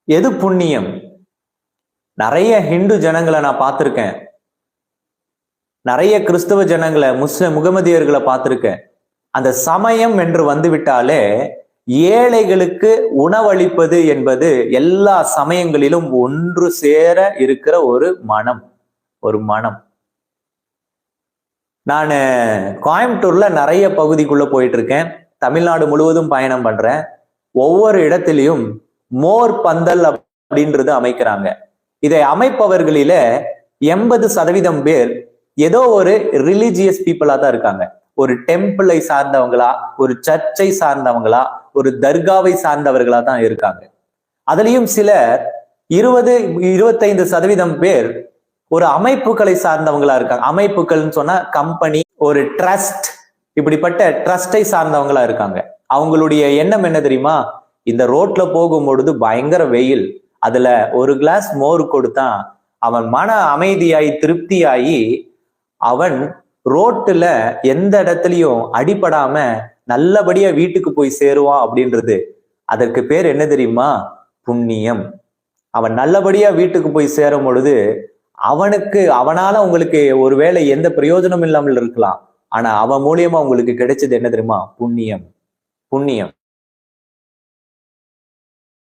எது புண்ணியம்? நிறைய ஹிந்து ஜனங்களை நான் பார்த்திருக்கேன், நிறைய கிறிஸ்தவ ஜனங்களை, முஸ்லிம் முகமதியர்களை பார்த்திருக்கேன். அந்த சமயம் என்று வந்துவிட்டாலே ஏழைகளுக்கு உணவளிப்பது என்பது எல்லா சமயங்களிலும் ஒன்று சேர இருக்கிற ஒரு மனம். நான் கோயம்புத்தூர்ல நிறைய பகுதிக்குள்ள போயிட்டு இருக்கேன், தமிழ்நாடு முழுவதும் பயணம் பண்றேன். ஒவ்வொரு இடத்திலையும் மோர் பந்தல் அப்படின்றது அமைக்கிறாங்க. இதை அமைப்பவர்களில 80% பேர் ஏதோ ஒரு ரிலிஜியஸ் பீப்புளா தான் இருக்காங்க. ஒரு டெம்பிளை சார்ந்தவங்களா, ஒரு சர்ச்சை சார்ந்தவங்களா, ஒரு தர்காவை சார்ந்தவர்களா தான் இருக்காங்க. அதுலயும் சிலர் 20-25% பேர் ஒரு அமைப்புகளை சார்ந்தவங்களா இருக்காங்க. அமைப்புகள்னு சொன்னா கம்பெனி, ஒரு ட்ரஸ்ட், இப்படிப்பட்ட ட்ரஸ்டை சார்ந்தவங்களா இருக்காங்க. அவங்களுடைய எண்ணம் என்ன தெரியுமா? இந்த ரோட்ல போகும்பொழுது பயங்கர வெயில், அதுல ஒரு கிளாஸ் மோர் கொடுத்தா அவன் மன அமைதியாயி திருப்தியாயி அவன் ரோட்டுல எந்த இடத்துலயும் அடிபடாம நல்லபடியா வீட்டுக்கு போய் சேருவான் அப்படின்றது. அதற்கு பேர் என்ன தெரியுமா? புண்ணியம். அவன் நல்லபடியா வீட்டுக்கு போய் சேரும் பொழுது அவனால உங்களுக்கு ஒருவேளை எந்த பிரயோஜனம் இல்லாமல் இருக்கலாம், ஆனா அவன் மூலியமா உங்களுக்கு கிடைச்சது என்ன தெரியுமா? புண்ணியம்.